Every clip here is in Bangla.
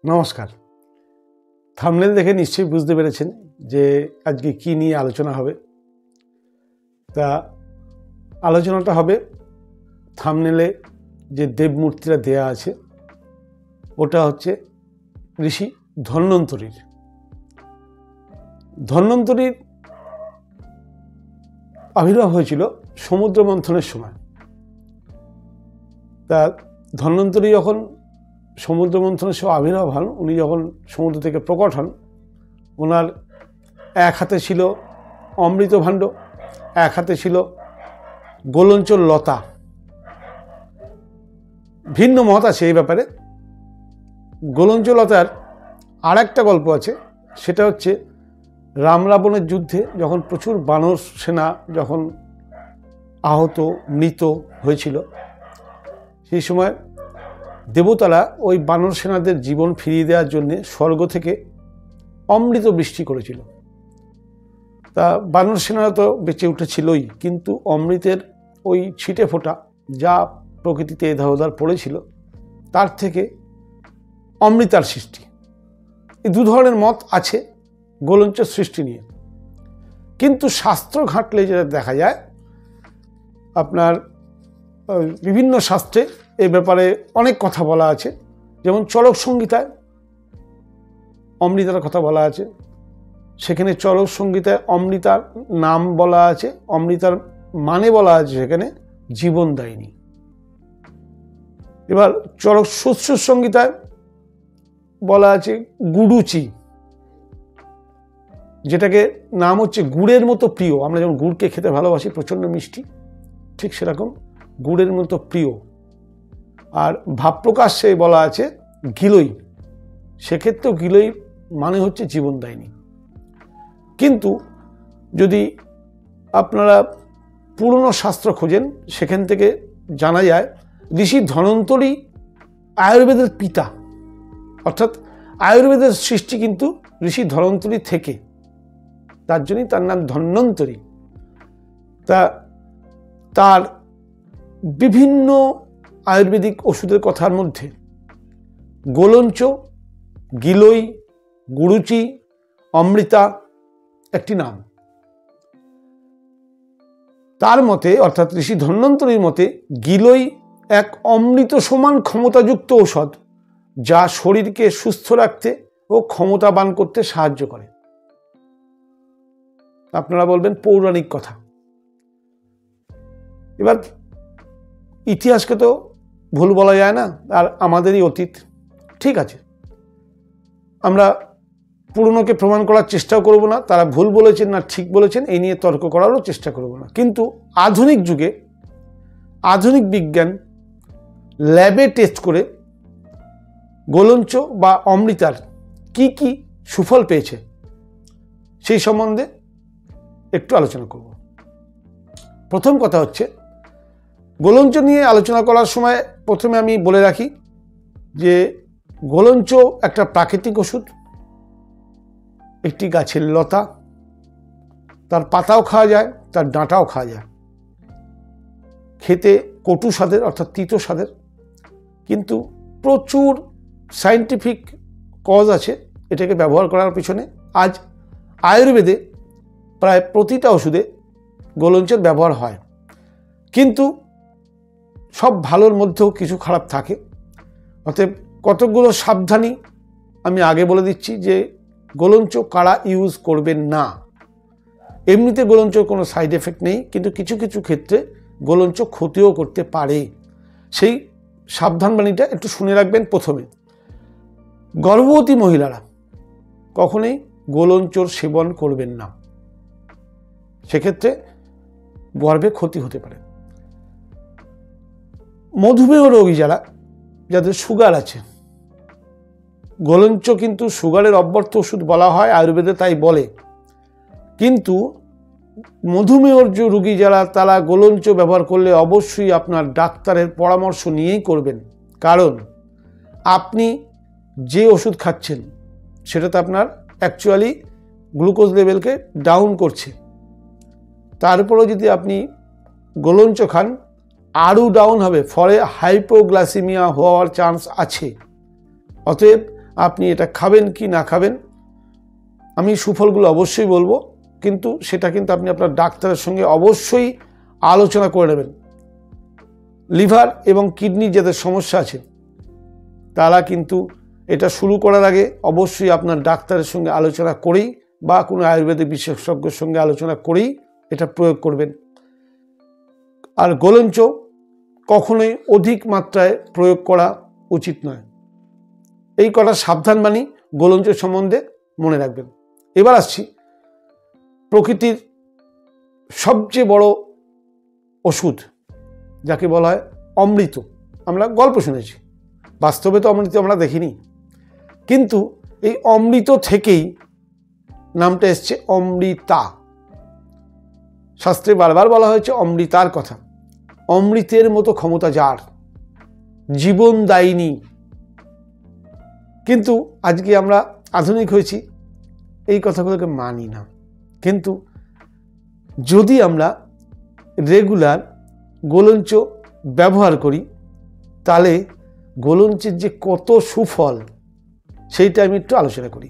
নমস্কার। থাম্বনেল দেখে নিশ্চয়ই বুঝতে পেরেছেন যে আজকে কি নিয়ে আলোচনা হবে। তা আলোচনাটা হবে থাম্বনেলে যে দেবমূর্তিটা দেয়া আছে ওটা হচ্ছে ঋষি ধন্বন্তরীর। ধন্বন্তরীর আবির্ভাব হয়েছিল সমুদ্র মন্থনের সময়। তা ধন্বন্তরী যখন সমুদ্র মন্থনের সময় আবির্ভাব হন, উনি যখন সমুদ্র থেকে প্রকট হন, ওনার এক হাতে ছিল অমৃত ভাণ্ড, এক হাতে ছিল গোলঞ্চর লতা। ভিন্ন মত আছে এই ব্যাপারে। গোলঞ্চর লতার আর একটা গল্প আছে, সেটা হচ্ছে রাম রাবণের যুদ্ধে যখন প্রচুর বানর সেনা যখন আহত মৃত হয়েছিল, সেই সময় দেবতারা ওই বানর সেনাদের জীবন ফিরিয়ে দেওয়ার জন্য স্বর্গ থেকে অমৃত বৃষ্টি করেছিল। তা বানর সেনারা তো বেঁচে উঠেছিলই, কিন্তু অমৃতের ওই ছিটে ফোঁটা যা প্রকৃতিতে এধার ওধার পড়েছিল তার থেকে অমৃতার সৃষ্টি। এই দু ধরনের মত আছে গোলঞ্চর সৃষ্টি নিয়ে। কিন্তু শাস্ত্র ঘাঁটলে যেটা দেখা যায়, আপনার বিভিন্ন শাস্ত্রে এই ব্যাপারে অনেক কথা বলা আছে। যেমন চরক সংহিতায় অমৃতার কথা বলা আছে, সেখানে চরক সংহিতায় অমৃতার নাম বলা আছে, অমৃতার মানে বলা আছে সেখানে জীবনদায়িনী। এবার চরক শুশ্রূষ সংহিতায় বলা আছে গুড়ুচি, যেটাকে নাম হচ্ছে গুড়ের মতো প্রিয়। আমরা যেমন গুড়কে খেতে ভালোবাসি, প্রচণ্ড মিষ্টি, ঠিক সেরকম গুড়ের মতো প্রিয়। আর ভাবপ্রকাশ্যে বলা আছে গিলই, সেক্ষেত্রেও গিলই মানে হচ্ছে জীবনদায়িনী। কিন্তু যদি আপনারা পুরনো শাস্ত্র খোঁজেন, সেখান থেকে জানা যায় ঋষি ধন্বন্তরী আয়ুর্বেদের পিতা, অর্থাৎ আয়ুর্বেদের সৃষ্টি কিন্তু ঋষি ধন্বন্তরী থেকে, তার জন্যই তার নাম ধন্বন্তরী। তার বিভিন্ন আয়ুর্বেদিক ওষুধের কথার মধ্যে গোলঞ্চ, গিলই, গুরুচি, অমৃতা একটি নাম। তার মতে, অর্থাৎ ঋষি ধন্বন্তরীর মতে, গিলই এক অমৃত সমান ক্ষমতাযুক্ত ঔষধ, যা শরীরকে সুস্থ রাখতে ও ক্ষমতাবান করতে সাহায্য করে। আপনারা বলবেন পৌরাণিক কথা। এবার ইতিহাসকে তো ভুল বলা যায় না, আর আমাদেরই অতীত, ঠিক আছে। আমরা পুরনোকে প্রমাণ করার চেষ্টাও করব না, তারা ভুল বলেছেন না ঠিক বলেছেন এই নিয়ে তর্ক করারও চেষ্টা করব না। কিন্তু আধুনিক যুগে আধুনিক বিজ্ঞান ল্যাবে টেস্ট করে গোলঞ্চ বা অমৃতার কি কি সুফল পেয়েছে সেই সম্বন্ধে একটু আলোচনা করব। প্রথম কথা হচ্ছে, গোলঞ্চ নিয়ে আলোচনা করার সময় প্রথমে আমি বলে রাখি যে গোলঞ্চ একটা প্রাকৃতিক ওষুধ, একটি গাছের লতা। তার পাতাও খাওয়া যায়, তার ডাঁটাও খাওয়া যায়। খেতে কটু স্বাদের, অর্থাৎ তিতো স্বাদের, কিন্তু প্রচুর সায়েন্টিফিক কজ আছে এটাকে ব্যবহার করার পিছনে। আজ আয়ুর্বেদে প্রায় প্রতিটা ওষুধে গোলঞ্চের ব্যবহার হয়, কিন্তু সব ভালোর মধ্যেও কিছু খারাপ থাকে। অতএব কতকগুলো সাবধানী আমি আগে বলে দিচ্ছি যে গোলঞ্চ কারা ইউজ করবেন না। এমনিতে গোলঞ্চর কোনো সাইড এফেক্ট নেই, কিন্তু কিছু কিছু ক্ষেত্রে গোলঞ্চ ক্ষতিও করতে পারে। সেই সাবধানবাণীটা একটু শুনে রাখবেন। প্রথমে, গর্ভবতী মহিলারা কখনোই গোলঞ্চর সেবন করবেন না, সেক্ষেত্রে গর্ভে ক্ষতি হতে পারে। মধুমেহ রোগী যাদের সুগার আছে, গোলঞ্চ কিন্তু সুগারের অব্যর্থ ওষুধ বলা হয়, আয়ুর্বেদে তাই বলে। কিন্তু মধুমেহর যে রোগী তারা গোলঞ্চ ব্যবহার করলে অবশ্যই আপনার ডাক্তারের পরামর্শ নিয়েই করবেন। কারণ আপনি যে ওষুধ খাচ্ছেন সেটাতে আপনার অ্যাকচুয়ালি গ্লুকোজ লেভেলকে ডাউন করছে, তারপরেও যদি আপনি গোলঞ্চ খান আরও ডাউন হবে, ফলে হাইপোগ্লাইসেমিয়া হওয়ার চান্স আছে। অতএব আপনি এটা খাবেন কি না খাবেন, আমি সুফলগুলো অবশ্যই বলবো, কিন্তু সেটা কিন্তু আপনি আপনার ডাক্তারের সঙ্গে অবশ্যই আলোচনা করে নেবেন। লিভার এবং কিডনি যাদের সমস্যা আছে তারা কিন্তু এটা শুরু করার আগে অবশ্যই আপনার ডাক্তারের সঙ্গে আলোচনা করেই বা কোনো আয়ুর্বেদিক বিশেষজ্ঞের সঙ্গে আলোচনা করেই এটা প্রয়োগ করবেন। আর গোলঞ্চ কখনোই অধিক মাত্রায় প্রয়োগ করা উচিত নয়। এই কটা সাবধানবাণী গোলঞ্চ সম্বন্ধে মনে রাখবেন। এবার আসছি প্রকৃতির সবচেয়ে বড় ওষুধ, যাকে বলা হয় অমৃত। আমরা গল্প শুনেছি, বাস্তবে তো অমৃত আমরা দেখিনি, কিন্তু এই অমৃত থেকেই নামটা এসছে অমৃতা। শাস্ত্রে বারবার বলা হয়েছে অমৃতার কথা। অমৃতের মতো ক্ষমতা যার, জীবনদায়িনী। কিন্তু আজকে আমরা আধুনিক হয়েছি, এই কথাগুলোকে মানি না। কিন্তু যদি আমরা রেগুলার গোলঞ্চ ব্যবহার করি তাহলে গোলঞ্চের যে কত সুফল সেইটা আমি একটু আলোচনা করি।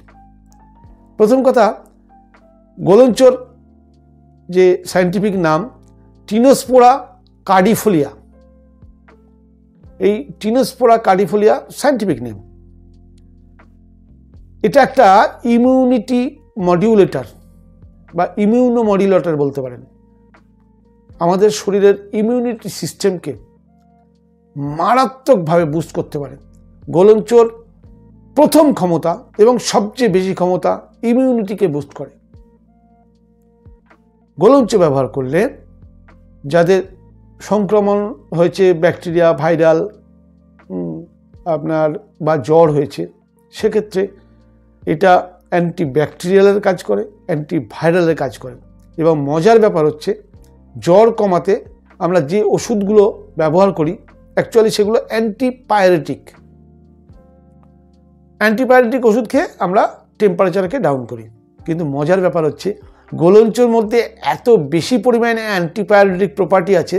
প্রথম কথা, গোলঞ্চর যে সায়েন্টিফিক নাম টিনোস্পোরা কার্ডিফোলিয়া। এই টিনোস্পোরা কার্ডিফোলিয়া সায়েন্টিফিক নেম। এটা একটা ইমিউনিটি মডিউলেটর বা ইমিউনোমডিউলেটর বলতে পারেন। আমাদের শরীরের ইমিউনিটি সিস্টেমকে মারাত্মকভাবে বুস্ট করতে পারে। গোলঞ্চর প্রথম ক্ষমতা এবং সবচেয়ে বেশি ক্ষমতা ইমিউনিটিকে বুস্ট করে। গোলঞ্চ ব্যবহার করলে যাদের সংক্রমণ হয়েছে, ব্যাকটেরিয়া, ভাইরাল আপনার বা জ্বর হয়েছে, সেক্ষেত্রে এটা অ্যান্টিব্যাকটেরিয়ালের কাজ করে, অ্যান্টিভাইরালের কাজ করে। এবং মজার ব্যাপার হচ্ছে জ্বর কমাতে আমরা যে ওষুধগুলো ব্যবহার করি অ্যাকচুয়ালি সেগুলো অ্যান্টিপাইরেটিক ওষুধ খেয়ে আমরা টেম্পারেচারকে ডাউন করি। কিন্তু মজার ব্যাপার হচ্ছে গোলঞ্চর মধ্যে এত বেশি পরিমাণে অ্যান্টিপাইরেটিক প্রপার্টি আছে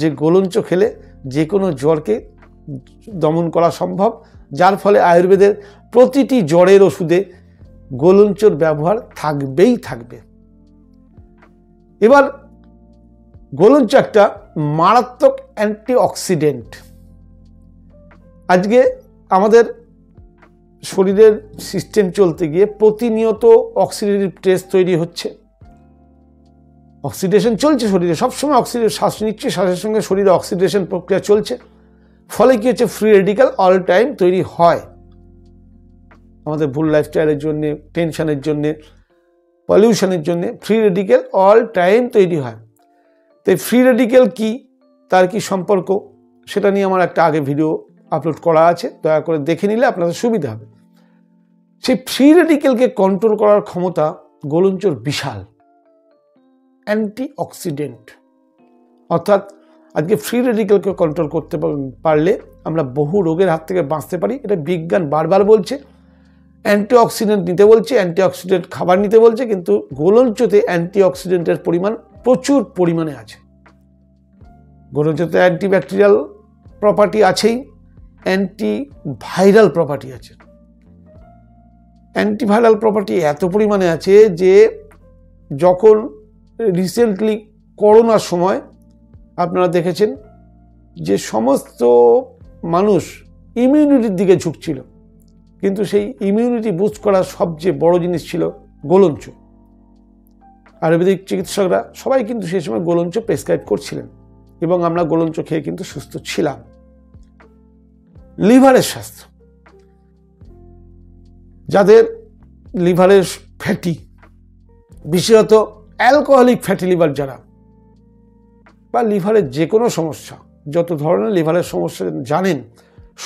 যে গোলঞ্চ খেলে যে কোনো জ্বরকে দমন করা সম্ভব, যার ফলে আয়ুর্বেদের প্রতিটি জ্বরের ওষুধে গোলঞ্চর ব্যবহার থাকবেই থাকবে। এবার গোলঞ্চ একটা মারাত্মক অ্যান্টিঅক্সিডেন্ট। আজকে আমাদের শরীরের সিস্টেম চলতে গিয়ে প্রতিনিয়ত অক্সিডেটিভ স্ট্রেস তৈরি হচ্ছে, অক্সিডেশন চলছে শরীরে, সবসময় অক্সিডেশন, শ্বাস নিচ্ছে, শ্বাসের সঙ্গে শরীরে অক্সিডেশন প্রক্রিয়া চলছে। ফলে কি হচ্ছে, ফ্রি রেডিক্যাল অল টাইম তৈরি হয়। আমাদের ভুল লাইফস্টাইলের জন্যে, টেনশনের জন্যে, পলিউশনের জন্যে ফ্রি রেডিক্যাল অল টাইম তৈরি হয়। তাই ফ্রি রেডিক্যাল কি, তার কি সম্পর্ক, সেটা নিয়ে আমার একটা আগে ভিডিও আপলোড করা আছে, দয়া করে দেখে নিলে আপনাদের সুবিধা হবে। সেই ফ্রি রেডিক্যালকে কন্ট্রোল করার ক্ষমতা গোলঞ্চর বিশাল। অ্যান্টিঅক্সিডেন্ট অর্থাৎ আজকে ফ্রি রেডিক্যালকে কন্ট্রোল করতে পারলে আমরা বহু রোগের হাত থেকে বাঁচতে পারি। এটা বিজ্ঞান বারবার বলছে, অ্যান্টিঅক্সিডেন্ট নিতে বলছে, অ্যান্টিঅক্সিডেন্ট খাবার নিতে বলছে, কিন্তু গোলঞ্চতে অ্যান্টিঅক্সিডেন্টের পরিমাণ প্রচুর পরিমাণে আছে। গোলঞ্চতে অ্যান্টিব্যাকটেরিয়াল প্রপার্টি আছেই, অ্যান্টিভাইরাল প্রপার্টি আছে। অ্যান্টিভাইরাল প্রপার্টি এত পরিমাণে আছে যে যখন রিসেন্টলি করোনার সময় আপনারা দেখেছেন যে সমস্ত মানুষ ইমিউনিটির দিকে ঝুঁকছিল, কিন্তু সেই ইমিউনিটি বুস্ট করার সবচেয়ে বড় জিনিস ছিল গোলঞ্চ। আয়ুর্বেদিক চিকিৎসকরা সবাই কিন্তু সেই সময় গোলঞ্চ প্রেসক্রাইব করছিলেন এবং আমরা গোলঞ্চ খেয়ে কিন্তু সুস্থ ছিলাম। লিভারের স্বাস্থ্য, যাদের লিভারের ফ্যাটি, বিশেষত অ্যালকোহলিক ফ্যাটি লিভার যারা, বা লিভারের যে কোনো সমস্যা, যত ধরনের লিভারের সমস্যা জানেন,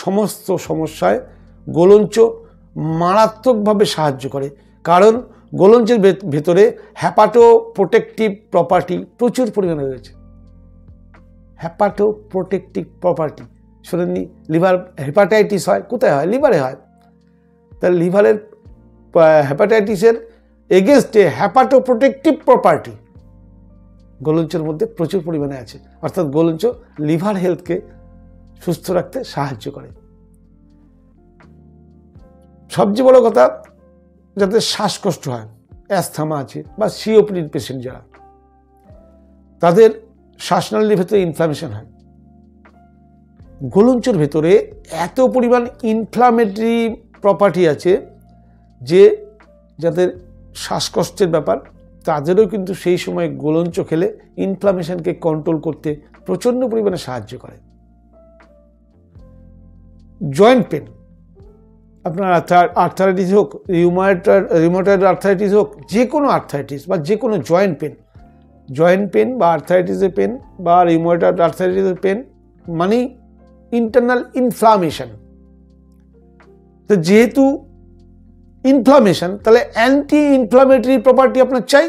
সমস্ত সমস্যায় গোলঞ্চ মারাত্মকভাবে সাহায্য করে। কারণ গোলঞ্চের ভেতরে হ্যাপাটো প্রোটেক্টিভ প্রপার্টি প্রচুর পরিমাণে রয়েছে। হ্যাপাটো প্রোটেক্টিভ প্রপার্টি শোনেননি? লিভার হেপাটাইটিস হয় কোথায় হয়? লিভারে হয়। তাহলে লিভারের হেপাটাইটিসের এগেনস্টে হ্যাপাটো প্রোটেক্টিভ প্রপার্টি গোলঞ্চের মধ্যে প্রচুর পরিমাণে আছে। অর্থাৎ গোলঞ্চ লিভার হেলথকে সুস্থ রাখতে সাহায্য করে। সবচেয়ে বড় কথা, যাতে শ্বাসকষ্ট হয়, অ্যাস্থমা আছে বা সিওপিডির পেশেন্ট যারা, তাদের শ্বাসনালীর ভেতরে ইনফ্লামেশন হয়। গোলঞ্চের ভেতরে এত পরিমাণ ইনফ্লামেটরি প্রপার্টি আছে যে যাদের শ্বাসকষ্টের ব্যাপার, তাদেরও কিন্তু সেই সময় গোলঞ্চ খেলে ইনফ্লামেশনকে কন্ট্রোল করতে প্রচণ্ড পরিমাণে সাহায্য করে। জয়েন্ট পেন, আপনার আর্থারাইটিস হোক, রিউমাটয়েড আর্থারাইটিস হোক, যে কোনো আর্থারাইটিস বা যে কোনো জয়েন্ট পেন বা আর্থারাইটিসের পেন বা রিউমাটয়েড আর্থারাইটিসের পেন মানে ইন্টারনাল ইনফ্লামেশন। তো যেহেতু ইনফ্লামেশন, তাহলে অ্যান্টি ইনফ্লামেটরি প্রপার্টি আপনার চাই।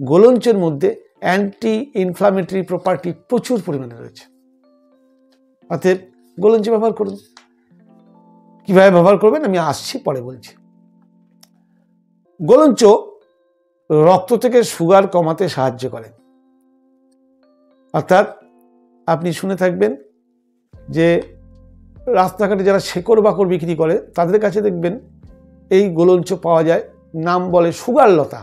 গোলঞ্চের মধ্যে অ্যান্টি ইনফ্লামেটরি প্রপার্টি প্রচুর পরিমাণে রয়েছে। অতএব গোলঞ্চ ব্যবহার করুন। কিভাবে ব্যবহার করবেন আমি আসছি, পরে বলছি। গোলঞ্চ রক্ত থেকে সুগার কমাতে সাহায্য করে। অর্থাৎ আপনি শুনে থাকবেন যে রাস্তাঘাটে যারা শেকড় বাকড় বিক্রি করে তাদের কাছে দেখবেন এই গোলঞ্চ পাওয়া যায়, নাম বলে সুগার লতা।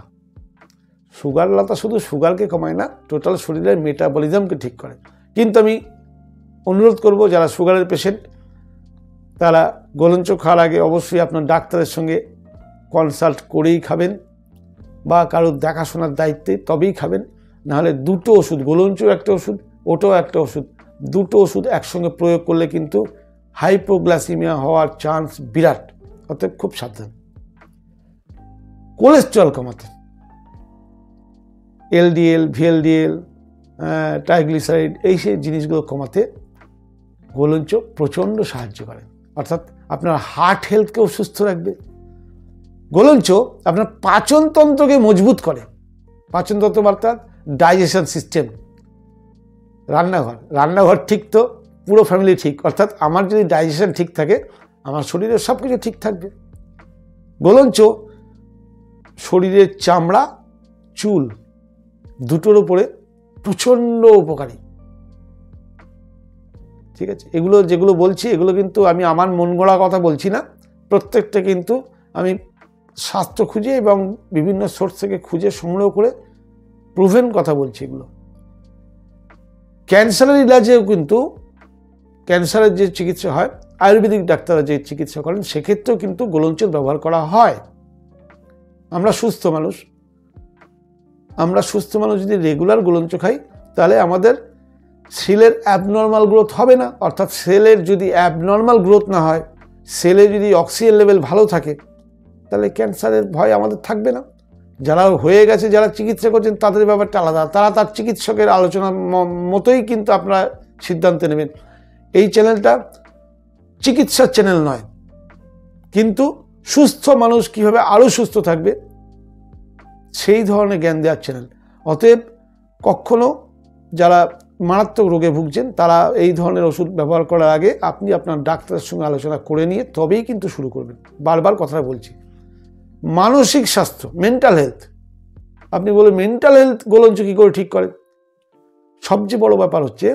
সুগার লতা শুধু সুগারকে কমায় না, টোটাল শরীরের মেটাবলিজমকে ঠিক করে। কিন্তু আমি অনুরোধ করব যারা সুগারের পেশেন্ট, তারা গোলঞ্চ খাওয়ার আগে অবশ্যই আপনার ডাক্তারের সঙ্গে কনসাল্ট করেই খাবেন বা কারোর দেখাশোনার দায়িত্বে তবেই খাবেন। নাহলে দুটো ওষুধ, গোলঞ্চ একটা ওষুধ, ওটাও একটা ওষুধ, দুটো ওষুধ একসঙ্গে প্রয়োগ করলে কিন্তু হাইপোগ্লাইসেমিয়া হওয়ার চান্স বিরাট। অতএব খুব সাবধান। কোলেস্টেরল কমাতে, এলডিএল, ভিএলডিএল, ট্রাইগ্লিসারাইড, এই সেই জিনিসগুলো কমাতে গোলঞ্চ প্রচণ্ড সাহায্য করে। অর্থাৎ আপনার হার্ট হেলথকেও সুস্থ রাখবে। গোলঞ্চ আপনার পাচনতন্ত্রকে মজবুত করে। পাচনতন্ত্র অর্থাৎ ডাইজেশন সিস্টেম। রান্নাঘর ঠিক তো পুরো ফ্যামিলি ঠিক। অর্থাৎ আমার যদি ডাইজেশন ঠিক থাকে, আমার শরীরের সব কিছু ঠিক থাকবে। গোলঞ্চ শরীরের চামড়া, চুল দুটোর উপরে প্রচণ্ড উপকারী। ঠিক আছে, এগুলো যেগুলো বলছি এগুলো কিন্তু আমি আমার মন গড়া কথা বলছি না, প্রত্যেকটা কিন্তু আমি স্বাস্থ্য খুঁজে এবং বিভিন্ন সোর্স থেকে খুঁজে সংগ্রহ করে প্রুভেন কথা বলছি। এগুলো ক্যান্সারের ইলাজেও কিন্তু, ক্যান্সারের যে চিকিৎসা হয়, আয়ুর্বেদিক ডাক্তাররা যে চিকিৎসা করেন, সেক্ষেত্রেও কিন্তু গোলঞ্চের ব্যবহার করা হয়। আমরা সুস্থ মানুষ যদি রেগুলার গোলঞ্চ খাই, তাহলে আমাদের সেলের অ্যাবনর্মাল গ্রোথ হবে না। অর্থাৎ সেলের যদি অ্যাবনর্মাল গ্রোথ না হয়, সেলে যদি অক্সিজেন লেভেল ভালো থাকে, তাহলে ক্যান্সারের ভয় আমাদের থাকবে না। যারা হয়ে গেছে, যারা চিকিৎসা করছেন, তাদের ব্যাপারটা আলাদা। তারা তার চিকিৎসকের আলোচনার মতোই কিন্তু আপনারা সিদ্ধান্ত নেবেন। এই চ্যানেলটা চিকিৎসার চ্যানেল নয়, কিন্তু সুস্থ মানুষ কীভাবে আরও সুস্থ থাকবে সেই ধরনের জ্ঞান দেওয়ার চ্যানেল। অতএব কখনো যারা মারাত্মক রোগে ভুগছেন, তারা এই ধরনের ওষুধ ব্যবহার করার আগে আপনি আপনার ডাক্তারের সঙ্গে আলোচনা করে নিয়ে তবেই কিন্তু শুরু করবেন। বারবার কথাটা বলছি। মানসিক স্বাস্থ্য, মেন্টাল হেলথ, আপনি বলেন মেন্টাল হেলথ গোলঞ্চ কী করে ঠিক করে? সবচেয়ে বড় ব্যাপার হচ্ছে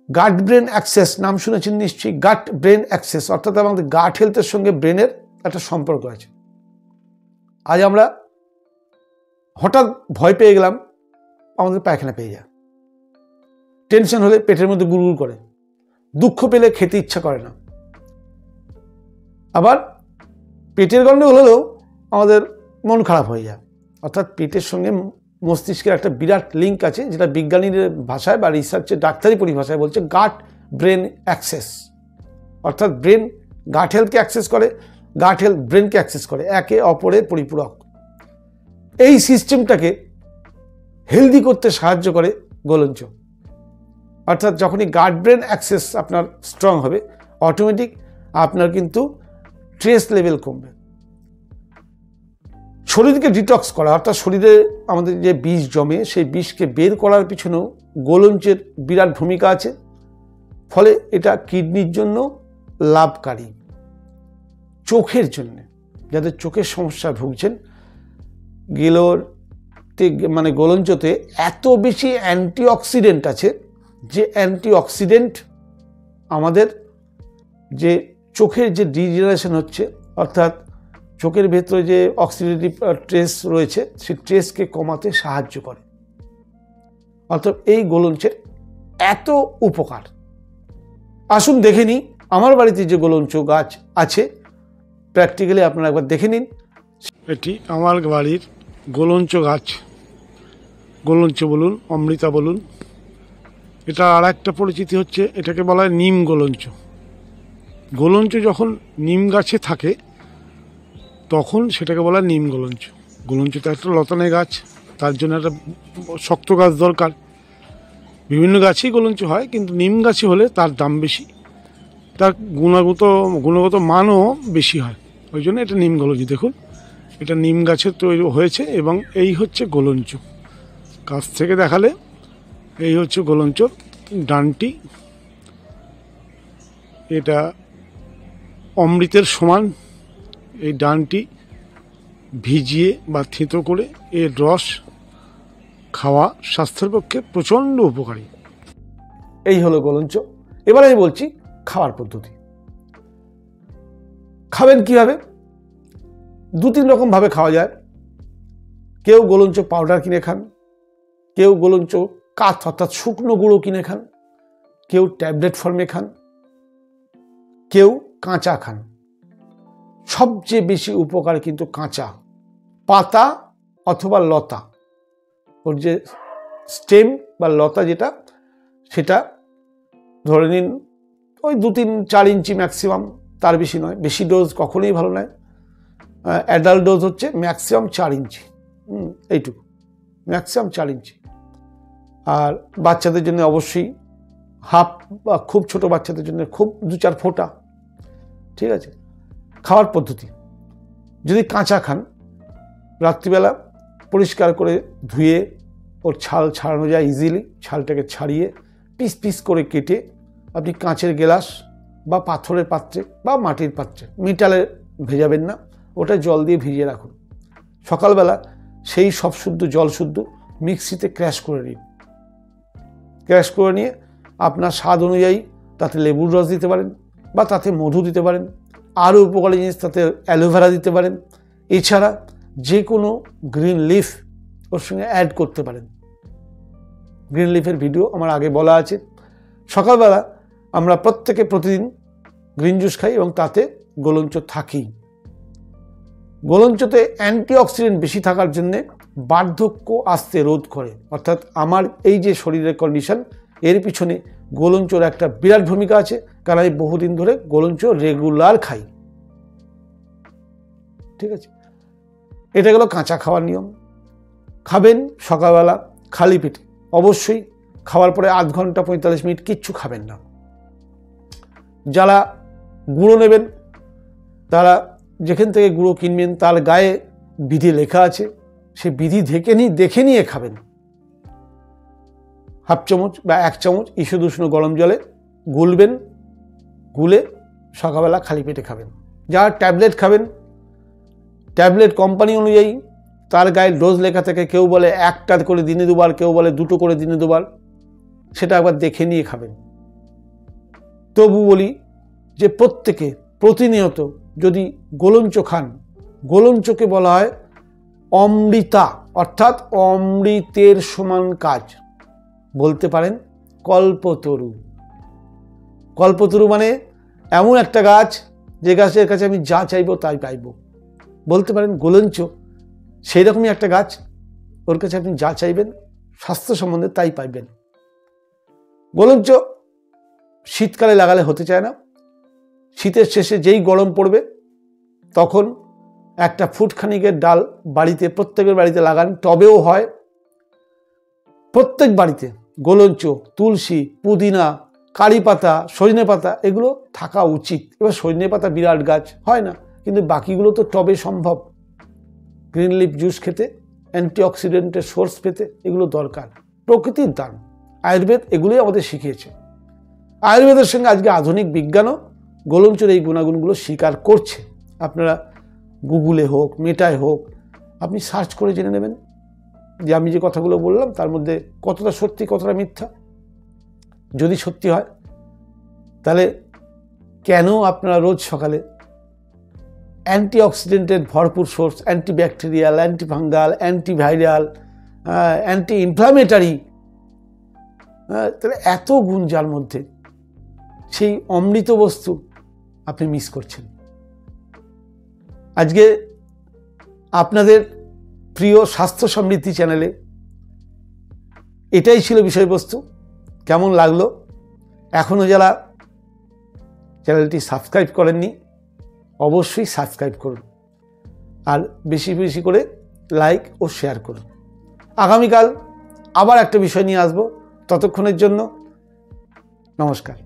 গাট ব্রেন অ্যাক্সেস। নাম শুনেছেন নিশ্চয়ই, গাট ব্রেন অ্যাক্সেস। অর্থাৎ আমাদের গাট হেলথের সঙ্গে ব্রেনের একটা সম্পর্ক আছে। আজ আমরা হঠাৎ ভয় পেয়ে গেলাম, আমাদের পায়খানা পেয়ে যায়। টেনশন হলে পেটের মধ্যে গুড়গুড় করে, দুঃখ পেলে খেতে ইচ্ছা করে না। আবার পেটের গন্ডগোল হলেও আমাদের মন খারাপ হয়ে যায়। অর্থাৎ পেটের সঙ্গে মস্তিষ্কের একটা বিরাট লিঙ্ক আছে, যেটা বিজ্ঞানীর ভাষায় বা রিসার্চের ডাক্তারি পরিভাষায় বলছে গাট ব্রেন অ্যাক্সেস। অর্থাৎ ব্রেন গাট হেলথকে অ্যাক্সেস করে, গাট হেলথ ব্রেনকে অ্যাক্সেস করে, একে অপরের পরিপূরক। এই সিস্টেমটাকে হেলদি করতে সাহায্য করে গোলঞ্চ। অর্থাৎ যখনই গাট ব্রেন অ্যাক্সেস আপনার স্ট্রং হবে, অটোমেটিক আপনার কিন্তু স্ট্রেস লেভেল কমবে। শরীরকে ডিটক্স করা, অর্থাৎ শরীরে আমাদের যে বিষ জমে, সেই বিষকে বের করার পিছনেও গোলঞ্চের বিরাট ভূমিকা আছে। ফলে এটা কিডনির জন্য লাভকারী। চোখের জন্য, যাদের চোখের সমস্যায় ভুগছেন, গোলঞ্চতে এত বেশি অ্যান্টিঅক্সিডেন্ট আছে যে অ্যান্টিঅক্সিডেন্ট আমাদের যে চোখের যে ডিজেনারেশন হচ্ছে, অর্থাৎ চোখের ভেতরে যে অক্সিডেটিভ ট্রেস রয়েছে সেই ট্রেসকে কমাতে সাহায্য করে। অর্থাৎ এই গোলঞ্চের এত উপকার। আসুন দেখে নিই আমার বাড়িতে যে গোলঞ্চ গাছ আছে, প্র্যাকটিক্যালি আপনারা একবার দেখে নিন। এটি আমার বাড়ির গোলঞ্চ গাছ, গোলঞ্চ বলুন, অমৃতা বলুন। এটা আর একটা পরিচিতি হচ্ছে, এটাকে বলা হয় নিম গোলঞ্চ। গোলঞ্চ যখন নিম গাছে থাকে তখন সেটাকে বলা হয় নিম গোলঞ্চ। গোলঞ্চ তো একটা লতানে গাছ, তার জন্য একটা শক্ত গাছ দরকার। বিভিন্ন গাছেই গোলঞ্চ হয়, কিন্তু নিম গাছে হলে তার দাম বেশি, তার গুণগত মানও বেশি হয়, ওই জন্য এটা নিম গোলঞ্চ। দেখুন এটা নিম গাছের তৈরি হয়েছে এবং এই হচ্ছে গোলঞ্চ। কাছ থেকে দেখালে এই হচ্ছে গোলঞ্চর ডানটি, এটা অমৃতের সমান। এই ডানটি ভিজিয়ে বা থেঁতো করে এর রস খাওয়া স্বাস্থ্যের পক্ষে প্রচণ্ড উপকারী। এই হলো গোলঞ্চ। এবার আমি বলছি খাওয়ার পদ্ধতি। খাবেন কিভাবে? 2-3 রকম ভাবে খাওয়া যায়। কেউ গোলঞ্চ পাউডার কিনে খান, কেউ গোলঞ্চ কাঠ অর্থাৎ শুকনো গুঁড়ো কিনে খান, কেউ ট্যাবলেট ফর্মে খান, কেউ কাঁচা খান। সবচেয়ে বেশি উপকার কিন্তু কাঁচা, পাতা অথবা লতা, ওর যে স্টেম বা লতা যেটা, সেটা ধরে নিন ওই 2-3-4 ইঞ্চি ম্যাক্সিমাম, তার বেশি নয়। বেশি ডোজ কখনোই ভালো নয়। অ্যাডাল্ট ডোজ হচ্ছে ম্যাক্সিমাম 4 ইঞ্চি, এইটুকু ম্যাক্সিমাম 4 ইঞ্চি। আর বাচ্চাদের জন্য অবশ্যই হাফ, বা খুব ছোট বাচ্চাদের জন্য খুব 2-4 ফোঁটা, ঠিক আছে। খাওয়ার পদ্ধতি, যদি কাঁচা খান, রাত্রিবেলা পরিষ্কার করে ধুয়ে ওর ছাল ছাড়ানো যায় ইজিলি, ছালটাকে ছাড়িয়ে পিস পিস করে কেটে আপনি কাঁচের গ্লাস বা পাথরের পাত্রে বা মাটির পাত্রে, মিটালে ভেজাবেন না, ওটা জল দিয়ে ভিজিয়ে রাখুন। সকালবেলা সেই সব শুদ্ধ জল শুদ্ধ মিক্সিতে ক্র্যাশ করে নিন। ক্র্যাশ করে নিয়ে আপনার স্বাদ অনুযায়ী তাতে লেবুর রস দিতে পারেন বা তাতে মধু দিতে পারেন, আরও উপকারী জিনিস তাতে অ্যালোভেরা দিতে পারেন। এছাড়া যে কোনো গ্রিন লিফ ওর সঙ্গে অ্যাড করতে পারেন। গ্রিন লিফের ভিডিও আমার আগে বলা আছে। সকালবেলা আমরা প্রতিদিন গ্রিন জুস খাই এবং তাতে গোলঞ্চ থাকেই। গোলঞ্চতে অ্যান্টিঅক্সিডেন্ট বেশি থাকার জন্যে বার্ধক্য আসতে রোধ করে। অর্থাৎ আমার এই যে শরীরের কন্ডিশন, এর পিছনে গোলঞ্চর একটা বিরাট ভূমিকা আছে, কারণ আমি বহুদিন ধরে গোলঞ্চ রেগুলার খাই, ঠিক আছে। এটা গেল কাঁচা খাওয়ার নিয়ম। খাবেন সকালবেলা খালি পেটে, অবশ্যই খাওয়ার পরে 0.5 ঘন্টা 45 মিনিট কিচ্ছু খাবেন না। যারা গুঁড়ো নেবেন তারা যেখান থেকে গুঁড়ো কিনবেন তার গায়ে বিধি লেখা আছে, সে বিধি দেখে নিয়ে খাবেন। 1/2 চামচ বা 1 চামচ ঈষৎ উষ্ণ গরম জলে গুলবেন, গুলে সকালবেলা খালি পেটে খাবেন। যারা ট্যাবলেট খাবেন, ট্যাবলেট কোম্পানি অনুযায়ী তার গায়ে ডোজ লেখা থাকে, কেউ বলে 1টা করে দিনে 2 বার, কেউ বলে 2টো করে দিনে 2 বার, সেটা একবার দেখে নিয়ে খাবেন। তবু বলি যে প্রত্যেকে প্রতিনিয়ত যদি গোলঞ্চ খান, গোলঞ্চকে বলা হয় অমৃতা, অর্থাৎ অমৃতের সমান কাজ। বলতে পারেন কল্পতরু। কল্পতরু মানে এমন একটা গাছ যে গাছের কাছে আমি যা চাইবো তাই পাইব। বলতে পারেন গোলঞ্চ সেই রকমই একটা গাছ, ওর কাছে আপনি যা চাইবেন স্বাস্থ্য সম্বন্ধে তাই পাইবেন। গোলঞ্চ শীতকালে লাগালে হতে চায় না। শীতের শেষে যেই গরম পড়বে তখন একটা ফুটখানিকের ডাল বাড়িতে, প্রত্যেকের বাড়িতে লাগান, টবেও হয়। প্রত্যেক বাড়িতে গোলঞ্চ, তুলসী, পুদিনা, কারি পাতা, সজনে পাতা এগুলো থাকা উচিত। এবার সজনে পাতা বিরাট গাছ হয় না, কিন্তু বাকিগুলো তো টবে সম্ভব। গ্রিন লিফ জুস খেতে, অ্যান্টিঅক্সিডেন্টের সোর্স পেতে এগুলো দরকার। প্রকৃতির দান, আয়ুর্বেদ এগুলোই আমাদের শিখিয়েছে। আয়ুর্বেদের সঙ্গে আজকে আধুনিক বিজ্ঞানও গোলঞ্চের এই গুণাগুণগুলো স্বীকার করছে। আপনারা গুগলে হোক, মেটায় হোক, আপনি সার্চ করে জেনে নেবেন যে আমি যে কথাগুলো বললাম তার মধ্যে কতটা সত্যি কতটা মিথ্যা। যদি সত্যি হয় তাহলে কেন আপনারা রোজ সকালে অ্যান্টিঅক্সিডেন্টের ভরপুর source, antibacterial, antifungal, antiviral, anti inflammatory, তাহলে এত গুণ যার মধ্যে, সেই অমৃত বস্তু আপনি মিস করছেন। আজকে আপনাদের প্রিয় স্বাস্থ্য সমৃদ্ধি চ্যানেলে এটাই ছিল বিষয়বস্তু। কেমন লাগলো? এখনও যারা চ্যানেলটি সাবস্ক্রাইব করেননি অবশ্যই সাবস্ক্রাইব করুন, আর বেশি বেশি করে লাইক ও শেয়ার করুন। আগামীকাল আবার একটা বিষয় নিয়ে আসবো। ততক্ষণের জন্য নমস্কার।